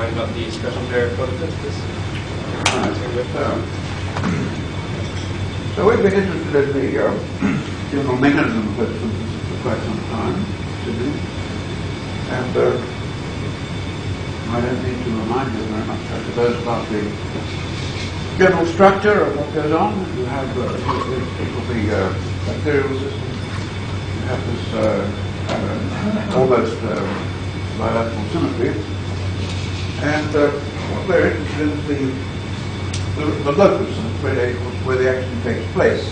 find about the special pair of photosynthesis. So we've been interested in the general mechanism of photosynthesis for quite some time, and I don't need to remind you very much, I suppose, about the general structure of what goes on. You have it will be bacterial system. You have this almost bilateral symmetry, and what we're interested in is the locus where the action takes place,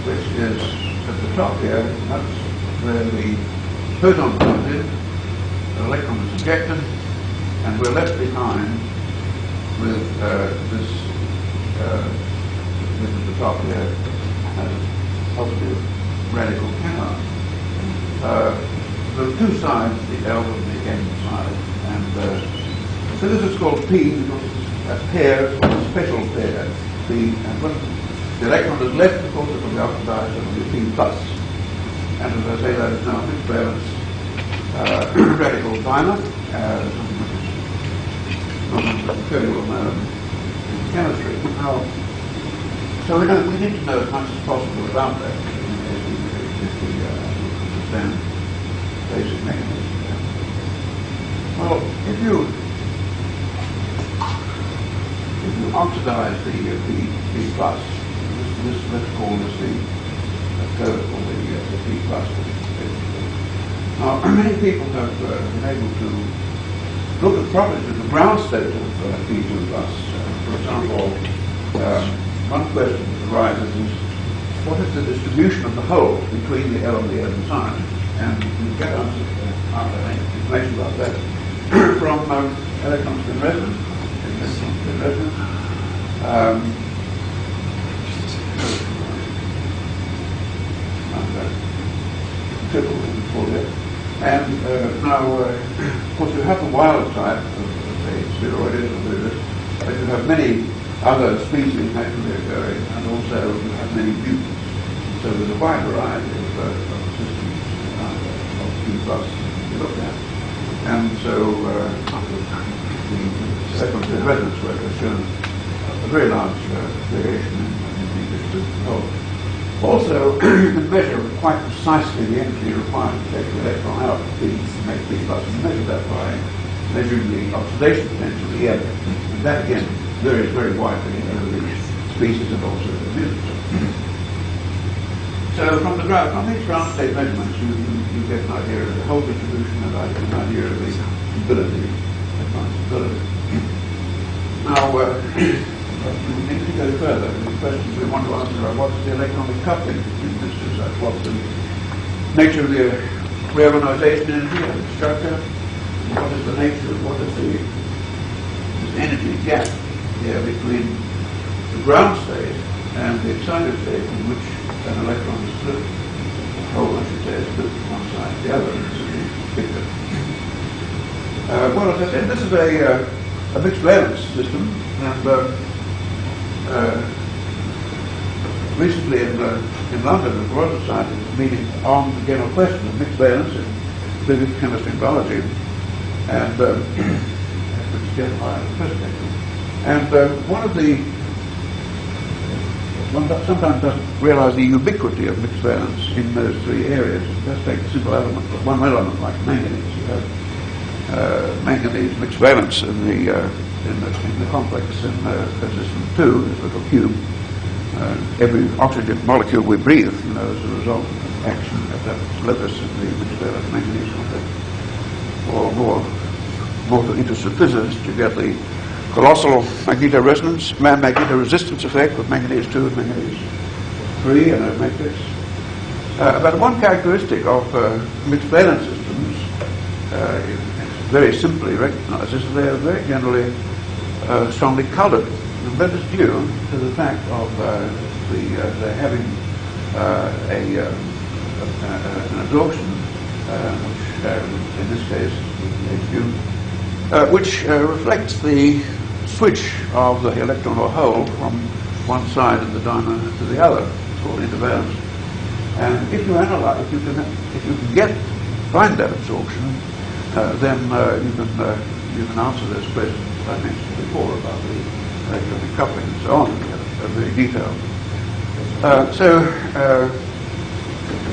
which is at the top here. That's where the photon comes in, the electron is ejected, and we're left behind with this at the top here as a positive radical cation. There are two sides, the L and the N side, and so this is called P because it's a pair, or a special pair, P, and when the electron is left, of course, it will be oxidized, it will be P plus. And as I say, that is now a mixed valence radical dimer, something which is not very well known in chemistry. Now, so we need to know as much as possible about that if we understand basic mechanism. Well, if you oxidize the P plus, let's call this the curve or the P plus. Now, many people have been able to look at properties of the ground state of P2 plus. For example, one question that arises is what is the distribution of the hole between the L and the N side? And you get information about that from electron spin resonance. And now, of course, you have the wild type of spheroids, but you have many other species naturally occurring, and also you have many mutants. So there's a wide variety of systems of P plus to look at. And so the second resonance work has shown a very large variation in the distribution of. Also, you can measure quite precisely the energy required to take the electron out of P to make P plus. You measure that by measuring the oxidation potential of the air. And that again varies very widely in the species and also the mutants. So from these ground state measurements, you get an idea of the whole distribution and an idea of the stability, electron stability. Now, we need to go further. The questions we want to answer are what's the electronic coupling between this two sides? What's the nature of the reionization energy and the structure? What is the nature of what is the energy gap here between the ground state and the excited state in which an electron is split, a hole, I should say, is split from one side to the other. Well, as I said, this is a mixed valence system, and recently in London, the Royal Society was meeting on the general question of mixed valence in physics, chemistry, and biology, and which Jeff and I participated. And one sometimes doesn't realize the ubiquity of mixed valence in those three areas. Let's take a simple element, one element like manganese. You have manganese mixed valence in the complex in system 2, this little cube. Every oxygen molecule we breathe, as a result of action at that locus in the mixed valence manganese complex. Or more to interested physicists, you get the colossal magnetoresistance effect with manganese 2 and manganese 3 in a matrix. But one characteristic of mixed valence systems, very simply recognized, is that they are very generally strongly colored. And that is due to the fact of they're having an absorption, which in this case is HU, which reflects the switch of the electron or hole from one side of the dimer to the other. It's called intervalence. And if you analyze, if you can find that absorption, then you can you can answer those questions that I mentioned before about the electronic coupling and so on, are very detailed.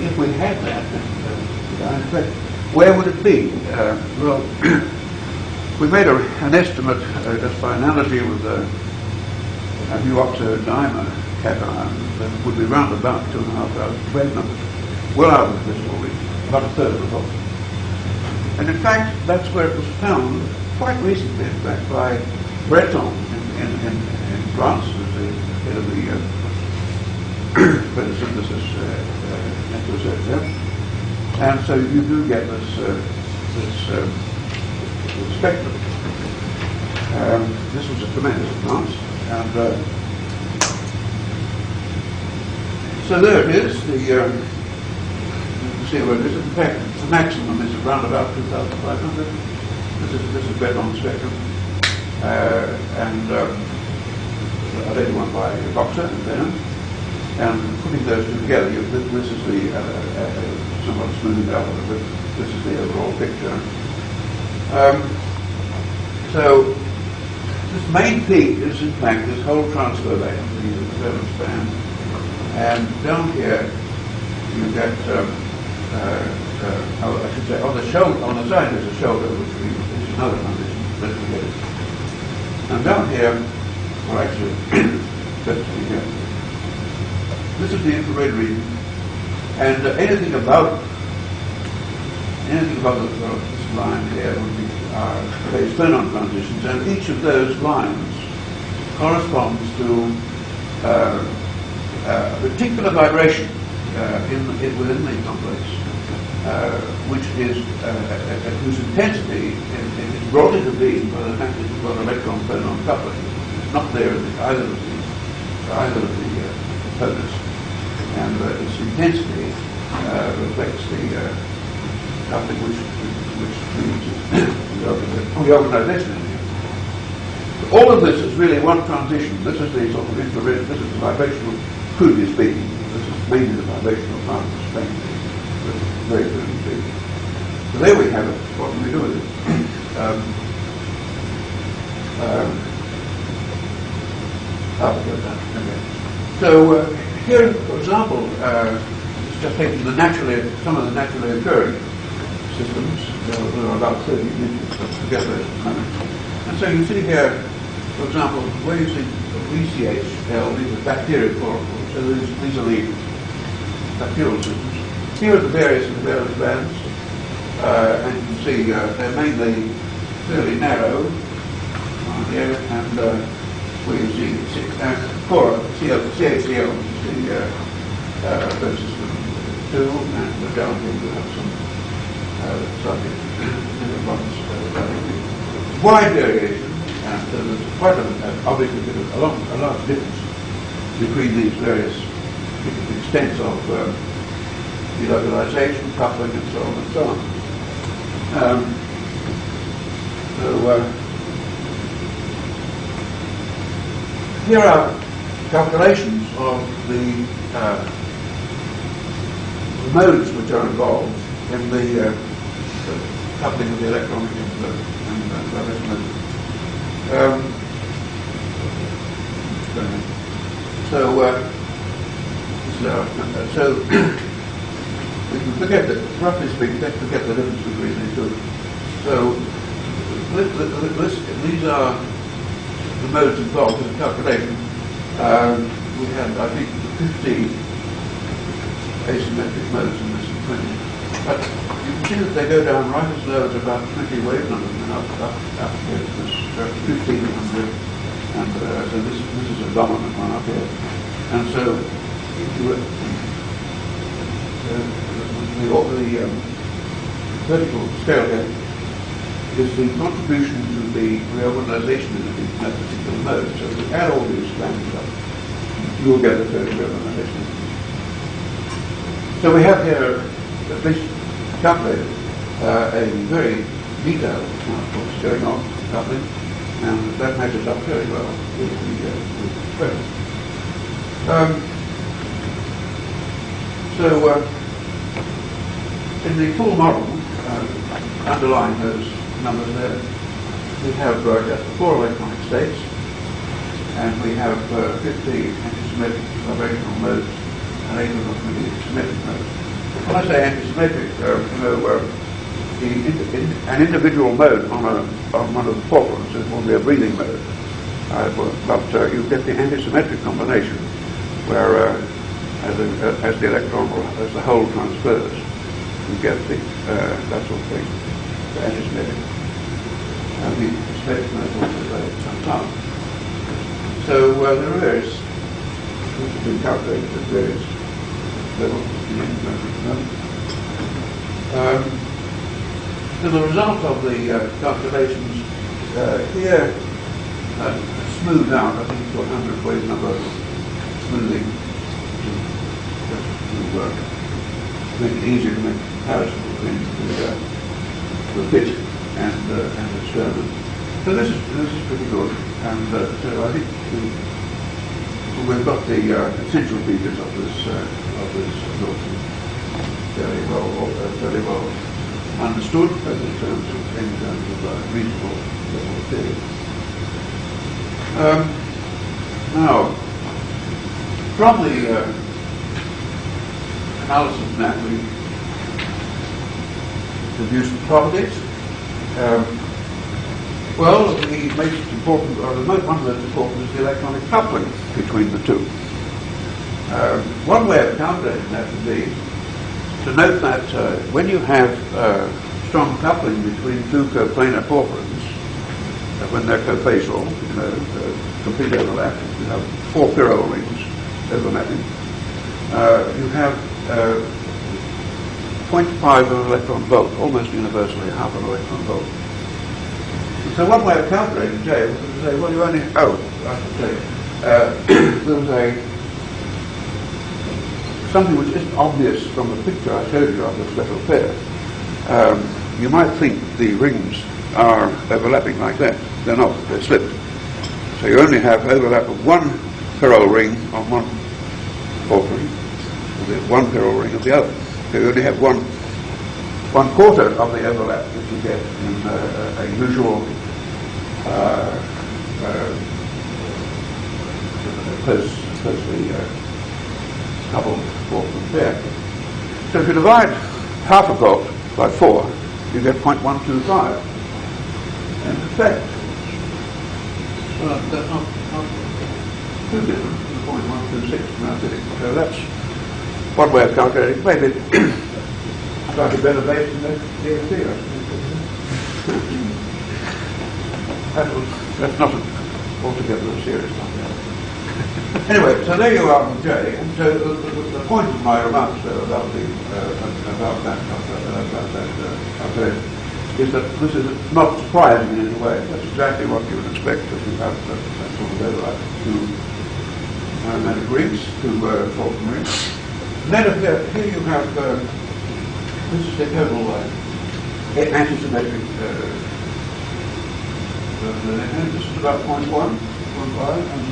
If we had that, where would it be? Well, we made an estimate just by analogy with a new octodimer cation that would be round about 2,500 wave numbers, well out of this already, about a third of the whole. And in fact, that's where it was found quite recently, in fact, by Breton in France, who's the head of the photosynthesis research there. And so you do get this spectrum. This was a tremendous advance. And so there it is. You can see where it is. In fact, the maximum is around about 2,500. This is Breton spectrum. A later one by Boxer and Venom. And putting those two together, this is the somewhat smoothed out, but this is the overall picture. So this main peak is in fact this whole transfer lane, the valence band, and down here you get, I should say, on the shoulder, on the side there's a shoulder, which is another condition, let's forget it. And down here, well actually, let's see here. This is the infrared region, and anything above this line here would be phase phonon transitions, and each of those lines corresponds to a particular vibration within the complex, which is whose intensity is brought into being by the fact that you've got electron phonon coupling. It's not there in either of the components. And its intensity reflects the coupling which leads to the organization. All of this is really one transition. This is the sort of infrared, this is the vibrational, crudely speaking. This is mainly the vibrational part of the spectrum, very crudely speaking. So there we have it. What can we do with it? So here, for example, it's just taking some of the naturally occurring systems. There are about 30 units together at the moment. And so you see here, for example, where you see VCHL, these are bacterial chlorophores. So these are the bacterial systems. Here are the various bands. And you can see they're mainly fairly narrow on here, and where you see CHCL, the first system 2, and down here you have some wide variation, and there's quite obviously a large difference between these various extents of delocalization, coupling, and so on and so on. Here are calculations of the modes which are involved in the coupling of the electronic and vibration modes. So we can forget that, roughly speaking, let's forget the difference between these two. So these are the modes involved in the calculation. We had, I think, 50 asymmetric modes in this and 20. But you can see that they go down right as low as about 20 wave numbers and up here to this 1500. And so this is a dominant one up here. And so the vertical scale here is the contribution to the reorganization in that particular mode. So if you add all these values up, you will get a total reorganization. So we have here at least calculated a very detailed amount of what's going on with coupling, and that matches up very well with the spread. In the full model, underlying those numbers there, we have just 4 electronic states, and we have 50 antisymmetric vibrational modes and 8 of them really symmetric modes. When I say antisymmetric, an individual mode on one of the porphyrins will be a breathing mode, but you get the antisymmetric combination where as the electron or as the hole transfers, you get that sort of thing, the antisymmetric. And the symmetric mode also varies sometimes. So there are various, which have been calculated at various levels of the antisymmetric mode. As a result of the calculations here, smoothed out, I think, to 100 ways number of smoothing to make it easier to make a comparison between the pit and the sternum. So this is pretty good, and so I think we've got the essential features of this absorption fairly well understood, both in terms of reasonable level of theory. Now, from the analysis of that, we deduced the properties. Well, the most important, or one of the most important, is the electronic coupling between the two. One way of calculating that would be to note that when you have strong coupling between 2 coplanar porphyrins, when they're cofacial, complete overlap, you have 4 pyrrole rings overlapping, you have 0.5 of an electron volt, almost universally half an electron volt. So one way of calculating J was to say, well, you only, I should say, there was something which isn't obvious from the picture I showed you of the special pair. You might think the rings are overlapping like that. They're not, they're slipped. So you only have overlap of 1 pyrrole ring on one porphyrin, with 1 pyrrole ring of the other. So you only have one quarter of the overlap that you get in a usual closely coupled porphyrin pair. So if you divide half a volt by 4, you get 0.125. And in fact, well, that's not too different from 0.126 from our physics. So that's one way of calculating. Maybe slightly better based than the DFT. That's not altogether a serious one. Anyway, so there you are with J. And so the point of my remarks though, about that calculation is that this is not surprising in any way. That's exactly what you would expect if you have that sort of overlap. 2 aromatic rings, 2 porphyrin rings. And then here you have this is the total antisymmetric and this is about 0.1, and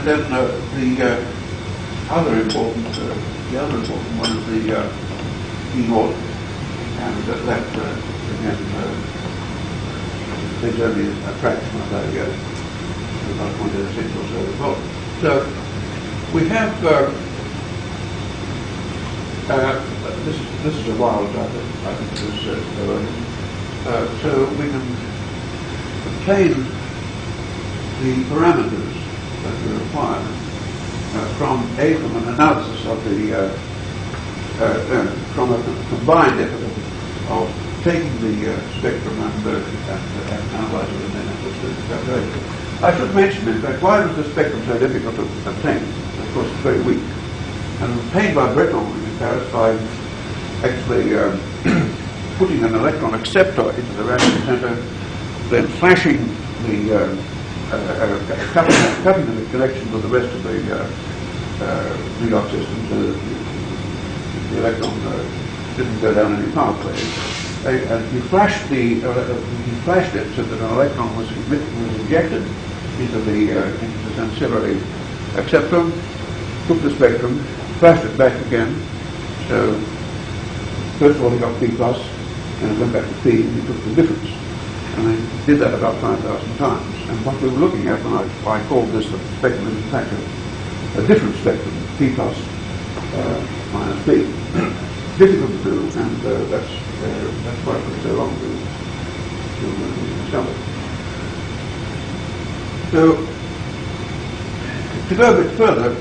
then the other important one is the E0, and that again is only a fraction of that again, about 0.86 or so volt. So we have this is a wild type, I think it is so we can obtain the parameters that we require from an analysis of the from a combined effort of taking the spectrum and analysing it and then calculating. I should mention, in fact, why was the spectrum so difficult to obtain? Of course, it's very weak. And obtained by Breton in Paris by actually putting an electron acceptor into the radiation center, then flashing the cutting the connection with the rest of the redox system so that the electron didn't go down any pathway. And he flashed it so that an electron was injected into the ancillary acceptor, took the spectrum, flashed it back again. So first of all he got B+, and it went back to P, and you took the difference. And they did that about 5,000 times. And what we were looking at, when I called this the spectrum, is in fact a different spectrum, P plus minus P. Difficult to do, and that's why it took so long to discover. So, to go a bit further,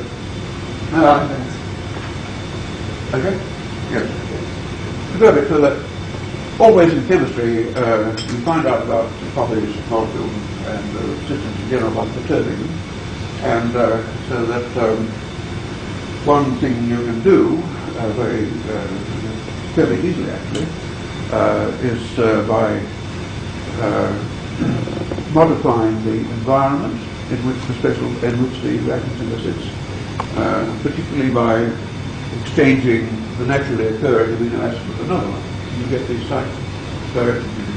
okay? Yes. To go a bit further, always in chemistry, you find out about the properties of molecules and systems in general by perturbing them. And so that one thing you can do fairly easily actually is by modifying the environment in which the reaction synthesis, particularly by exchanging the naturally occurring amino acid with another one. You get these cycles. So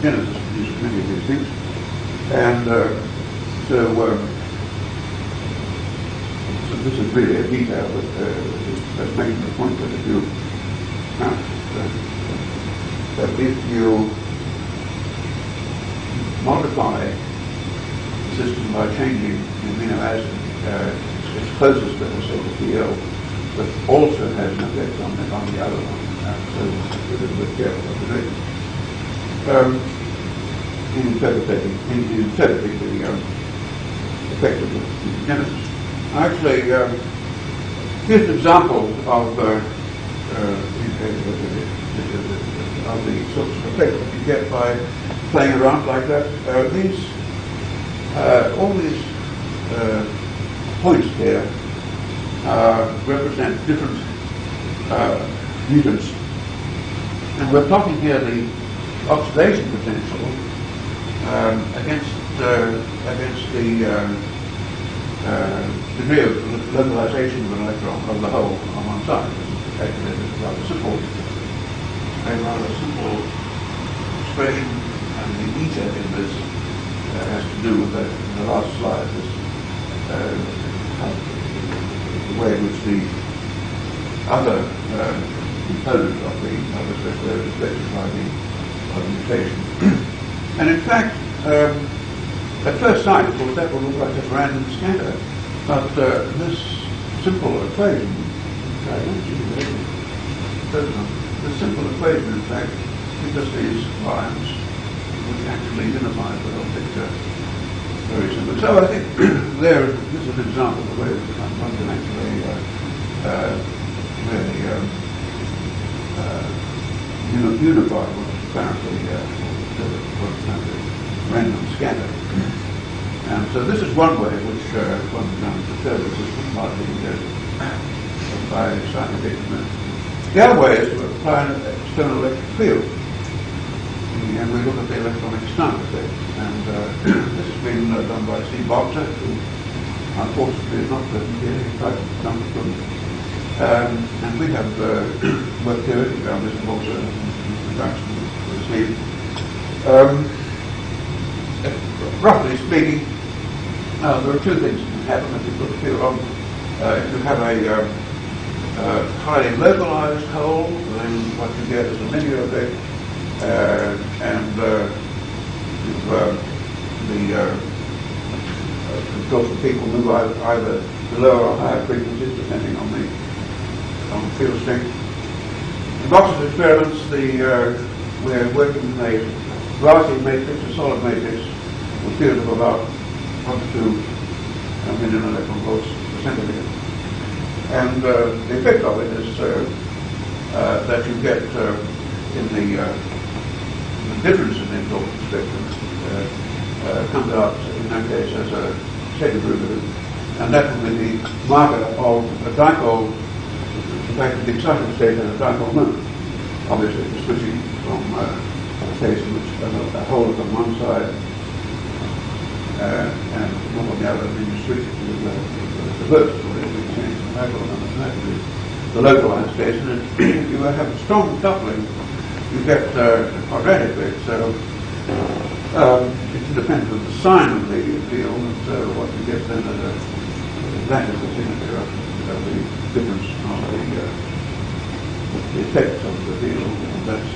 Genesis produces many of these things. And so this is really a detail that's making the point that if you modify the system by changing the amino acid, it's closest to the cell PL, but also has an effect on the other one. So we're a little bit careful what we're doing. In interpreting the effect of the genesis. Actually, here's an example of the sorts of effects that you get by playing around like that. All these points here represent different mutants, and we're plotting here the oxidation potential against the degree of localization of an electron of the hole on one side. This is calculated as a rather simple expression, and the eta in this has to do with the last slide, the way in which the other component of the other special area is affected by the mutation. And in fact, at first sight, of course, that will look like a random scatter, but this simple equation, this simple equation, in fact, gives us these lines, which actually unify the whole picture very simply. So I think this is an example of the way that one can actually really unify what is apparently random scatter. And so this is one way in which one can perturb the system by scientific methods. The other way is to apply an external electric field. And we look at the electronic snow effect. And this has been done by C. Boxer, who unfortunately is not present here. He tried to come from. And we have worked here around this and also introduction with Steve. Roughly speaking, there are two things that can happen if you put the field on. If you have a highly localized hole, then what you get is a linear effect, and of course the peak will move either to lower or higher frequencies depending on the field strength. In Boxer's experiments, we're working in a Rorty matrix, a solid matrix, with a field of about 1 to 2 million electron volts per centimeter. And the effect of it is that you get in the difference in the absorption spectrum comes out in that case as a state derivative, and that will be the marker of a dipole. In fact, the excited state has a dipole moment. Obviously, it's switching from a case in which a hole is on one side and not on the other, and then you switch it to the reverse, or you change the dipole number, and that is the localized case. And if you have a strong coupling, you get a quadratic effect. So it's independent of the sign of the field, and so what you get then is that is the signature of the difference of the effects of the field, and that's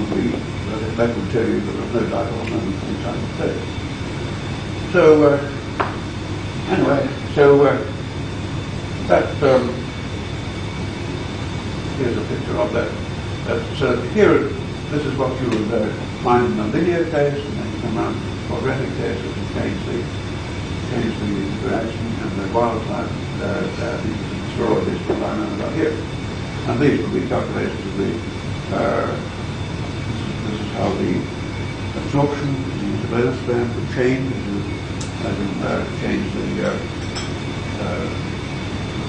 probably that would tell you that there's no dipole moment inside the space. So anyway, so that here's a picture of that. So here, this is what you would find in a linear case, and then you come around to the quadratic case, which is change the interaction, and the wild type these spheroid is what I remember about here. And these will be calculated to be this is how the absorption in the intervalence band would change as in change the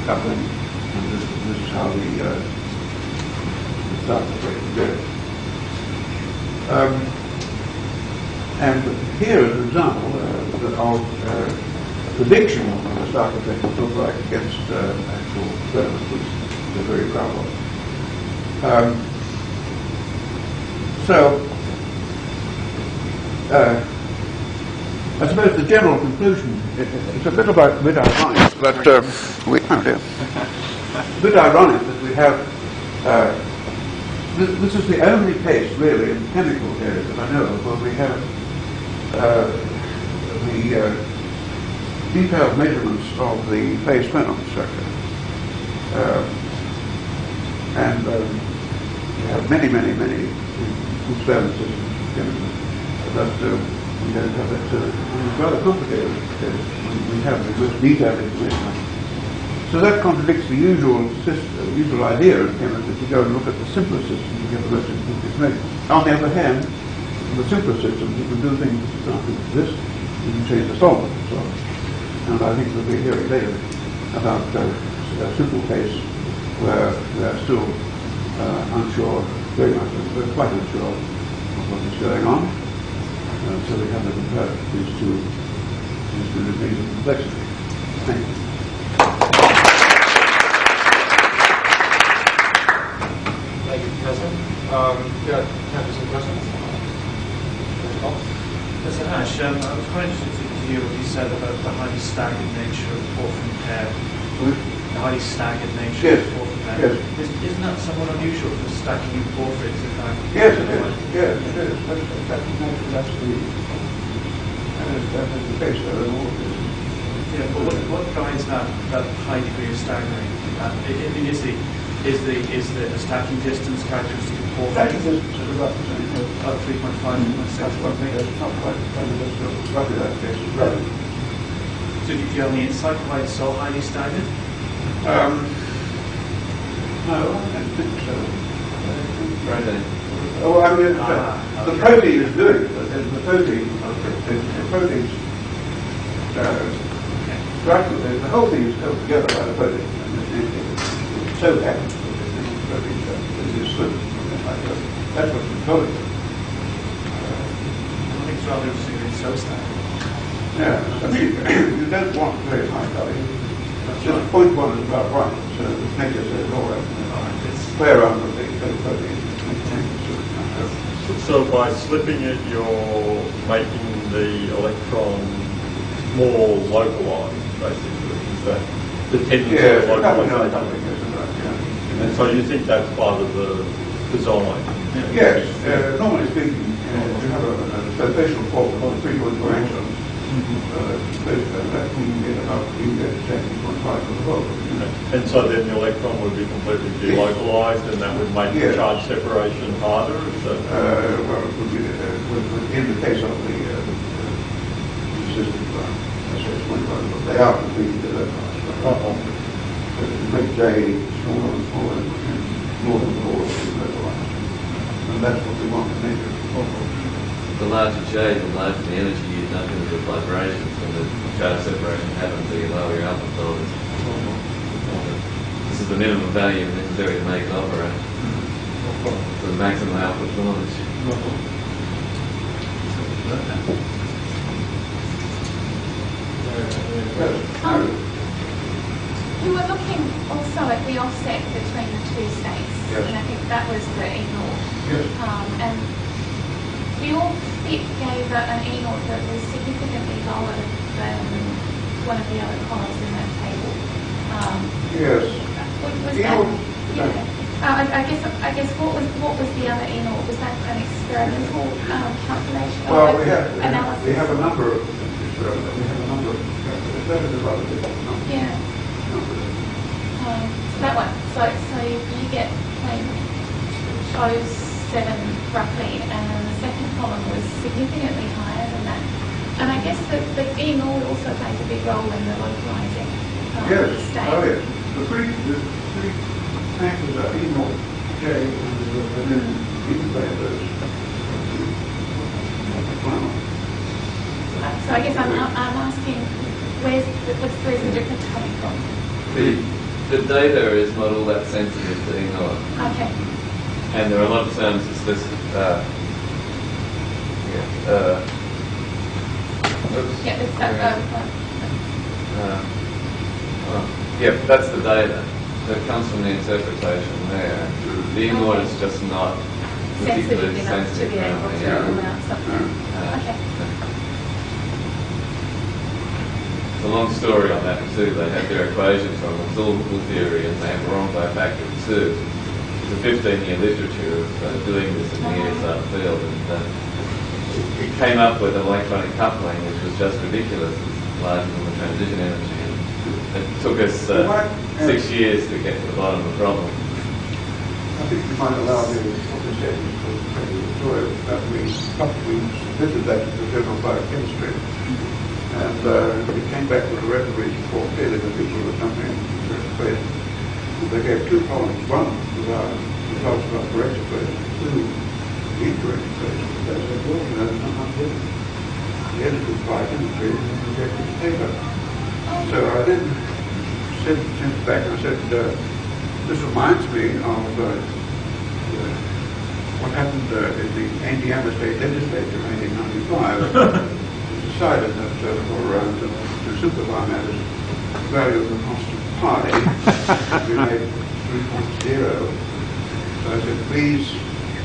coupling, and this is how the start effect would go. And here is an example of prediction of what the start effect would look like against actual experiments, which they're very proud of. I suppose the general conclusion, it's a bit ironic, but a bit ironic that we have, this is the only case really in chemical area that I know of where we have the detailed measurements of the phase phenol structure. And we have many experiments in chemicals, but we don't have that. It's rather complicated because we have the most detailed information. So that contradicts the usual idea in chemistry. If you go and look at the simpler systems, you get the most important information. On the other hand, in the simpler systems, you can do things, for example, this. You can change the solvent and so on. And I think we'll be hearing later about a simple case where we are still unsure, very much, we're quite unsure of what is going on. So we have to compare these two degrees of complexity. Thank you. Thank you, Professor. Yeah, time for some questions. Professor Hush, I was quite interested to hear what you said about the highly staggered nature of the porphyrin pair. The highly staggered nature of the porphyrin pair. Yes. Isn't that somewhat unusual for stacking in porphyrids, in fact? Yes, it is. Yes, it is. That's the case there in all of this. Yeah, but what guides that high degree of staggering? Is the stacking distance characteristic of porphyrids? Stacking distance is about the same. About 3.5, 3.6, roughly. It's not quite roughly that case. Right. So do you have any insight why it's so highly staggered? No, I don't think so. Right. Oh, I mean, the protein is doing it. The protein, the whole thing is held together by the protein. It so happens that the protein is slim. That's what's controlling it. I think it's rather interesting that it's so staggered. Yeah, I mean, you don't want very high value. Just 0.1 is about right. So nature says, all right, play around with the protein. So by slipping it, you're making the electron more localized, basically. Is that the tendency of localization? And so you think that's part of the design? Yes. Normally speaking, you have a spatial fault of 3.4 angstroms. That we can get about 10.5 for the whole. And so then the electron would be completely delocalized, and that would make the charge separation harder? Well, it would be in the case of the system, they are completely delocalized. Make J smaller and smaller and more and more delocalized. And that's what we want to measure. The larger J, the larger the energy used up into the vibrations, and the charge separation happens, the lower your alpha tolerance. This is the minimum value necessary to make it operate. For the maximum output knowledge. You were looking also at the offset between the two states, and I think that was the E naught. Yes. And your fit gave an E naught that was significantly lower than one of the other columns in that table. Yes. Was that? Yeah. I guess what was the other enol? Was that an experimental calculation Well, or we have a analysis? number of experiments. We have a number of that is a rather different number. Yeah. So that one. So you get like 07 roughly, and the second column was significantly higher than that. And I guess the enol also plays a big role in the localizing Yes. state. Oh, yes. The three factors are enol, J, and then integrate those. So I guess I'm asking where's the difference coming from? The data is not all that sensitive to enol. Okay. And there are a lot of terms it's listed. Oops. Yeah, it's that. Yeah, that's the data that comes from the interpretation there. The enol is just not particularly sensitive enough to be able to yeah. rule out something. Okay. It's a long story on that too. They have their equations from absorbable theory and they have wrong by a factor of 2. There's a 15-year literature of doing this in the ESR field, and it came up with an electronic coupling which was just ridiculous. It's larger than the transition energy. And it took us 6 years to get to the bottom of the problem. I think you might allow me what we said story that we submitted that to the Journal of Biochemistry, and we came back with a referee report clearly that people were coming in the equation. They gave 2 columns, one was our results of our correct equation, 2 the incorrect equation. They said, well, you know, there's not much difference. The editor of biochemistry rejected the paper. So I then sent it back and I said, this reminds me of what happened in the Indiana State Legislature in 1895. It decided that to simplify matters, the value of the constant pi we made 3.0. So I said, please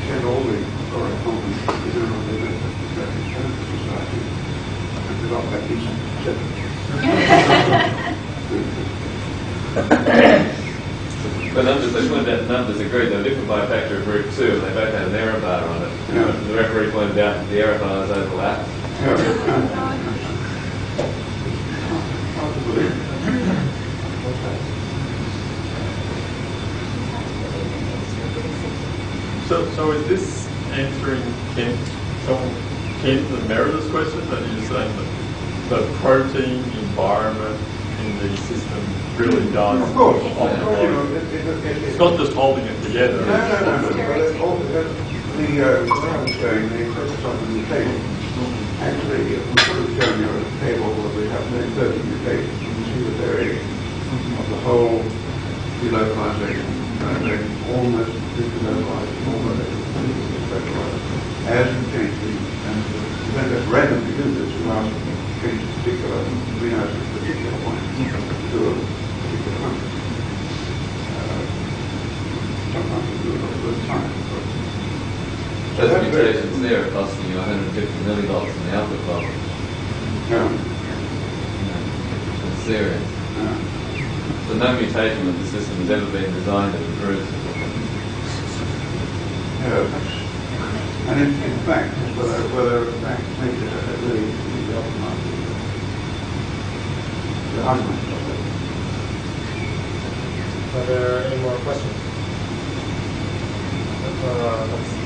send all the correspondence to the Journal of the American Society and develop that piece The numbers, they pointed out the numbers agreed. They were different by a factor of root 2, and they both had an error bar on it. Yeah. The referee pointed out that the error bars overlap. Hard to believe. So is this answering Kent's Merida's question that you're saying that the protein environment in the system really does? Of course. It's not just holding it together. No. What I was saying, the focus on the mutation. Actually, we could have shown you a table where we have 30 mutations. You can see the variation of the whole delocalization. Almost delocalized, almost specialized. As you change these, and you don't just randomly do this, you ask them to change a particular amino acid at a particular point to a particular function. Sometimes we do it all the time. Those mutations there are costing you $150 million in the alpha problem. Yeah. It's serious. Yeah. So no mutation of the system has ever been designed to improve. And in fact, whether in fact nature really optimizes the argument of it. Are there any more questions? Let's